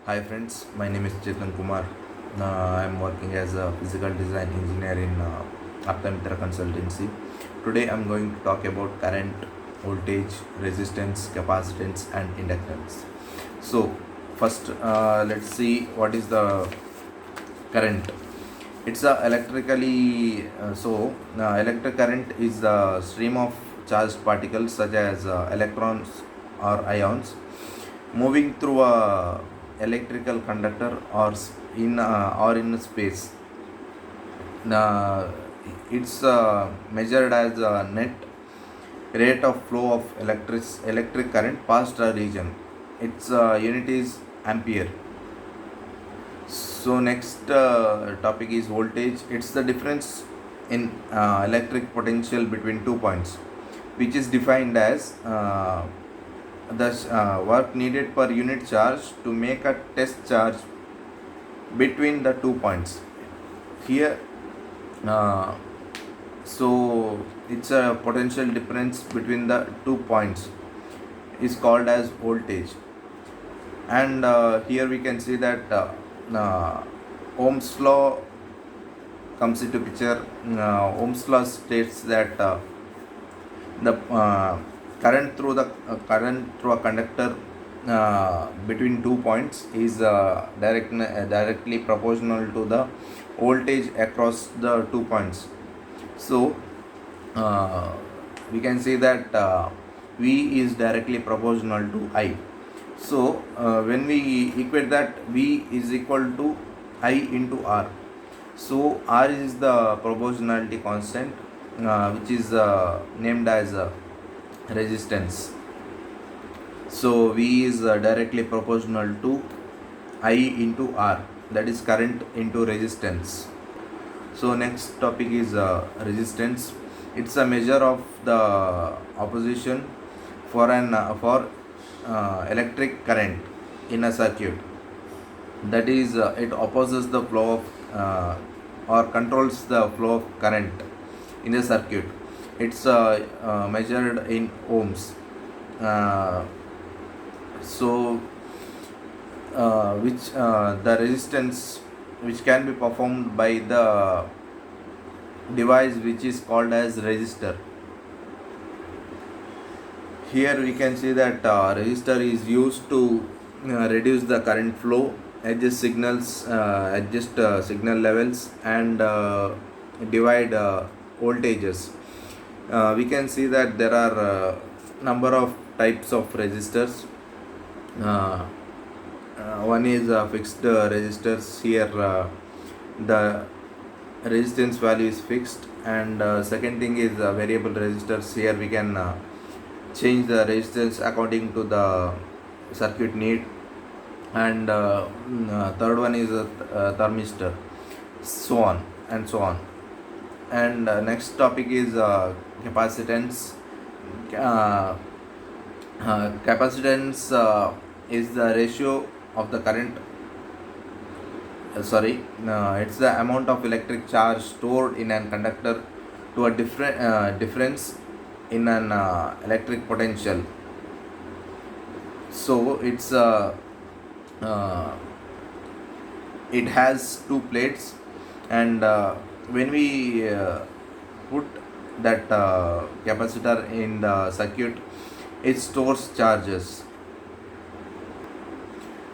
Hi friends, my name is Chetan Kumar. I am working as a physical design engineer in Aptamitra Consultancy. Today I am going to talk about current, voltage, resistance, capacitance and inductance. So first let's see what is the current. It's a electric current is the stream of charged particles such as electrons or ions moving through a electrical conductor or in space. Now, it's measured as a net rate of flow of electric current past a region. Its unit is ampere. So next topic is voltage. It's the difference in electric potential between 2 points, which is defined as the work needed per unit charge to make a test charge between the 2 points. Here, uh, so it's a potential difference between the 2 points is called as voltage. And here we can see that Ohm's law comes into picture. Ohm's law states that the current through a conductor between 2 points is directly proportional to the voltage across the 2 points. So uh, we can say that V is directly proportional to I. So when we equate that, V is equal to I into R. So R is the proportionality constant, which is named as resistance. So V is directly proportional to I into R, that is current into resistance. So next topic is resistance. It's a measure of the opposition for electric current in a circuit. That is, it opposes the flow of or controls the flow of current in a circuit. It's measured in ohms. Uh, so which the resistance which can be performed by the device which is called as resistor. Here we can see that resistor is used to reduce the current flow, adjust signal levels, and divide voltages. We can see that there are number of types of resistors. Uh, One is fixed resistors. Here the resistance value is fixed, and second thing is variable resistors. Here we can change the resistance according to the circuit need, and third one is a thermistor, so on and so on. And next topic is capacitance. uh, Capacitance is the ratio of the current it's the amount of electric charge stored in an conductor to a difference in an electric potential. So uh, it has two plates, and when we put that capacitor in the circuit, it stores charges.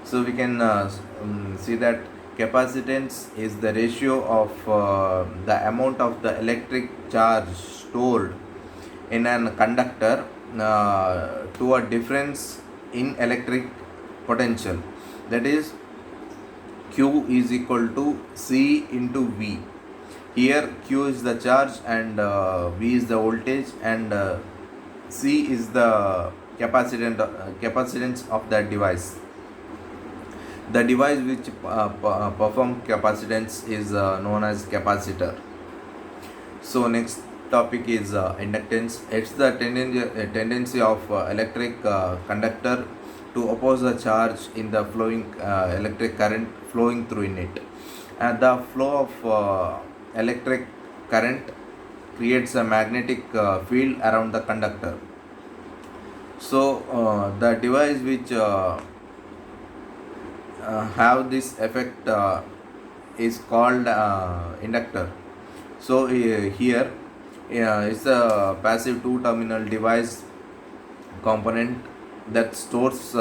So we can see that capacitance is the ratio of the amount of the electric charge stored in an conductor to a difference in electric potential. That is, Q is equal to C into V. Here Q is the charge, and V is the voltage, and C is the capacitance of that device. The device which perform capacitance is known as capacitor. So next topic is inductance. It's the tendency of electric conductor to oppose the charge in the flowing electric current flowing through in it. And the flow of electric current creates a magnetic field around the conductor. So the device which have this effect is called inductor. So here it's a passive two terminal device component that stores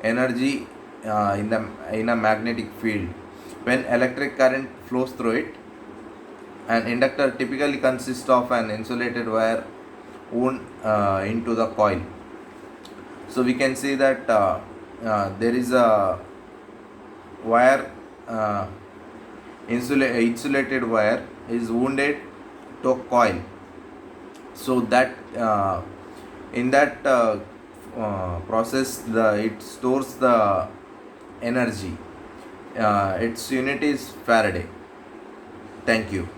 energy in a magnetic field. When electric current flows through it, an inductor typically consists of an insulated wire wound into the coil. So we can see that there is a wire, insulated wire is wounded to a coil. So that in that process, it stores the energy. Its unit is Faraday. Thank you.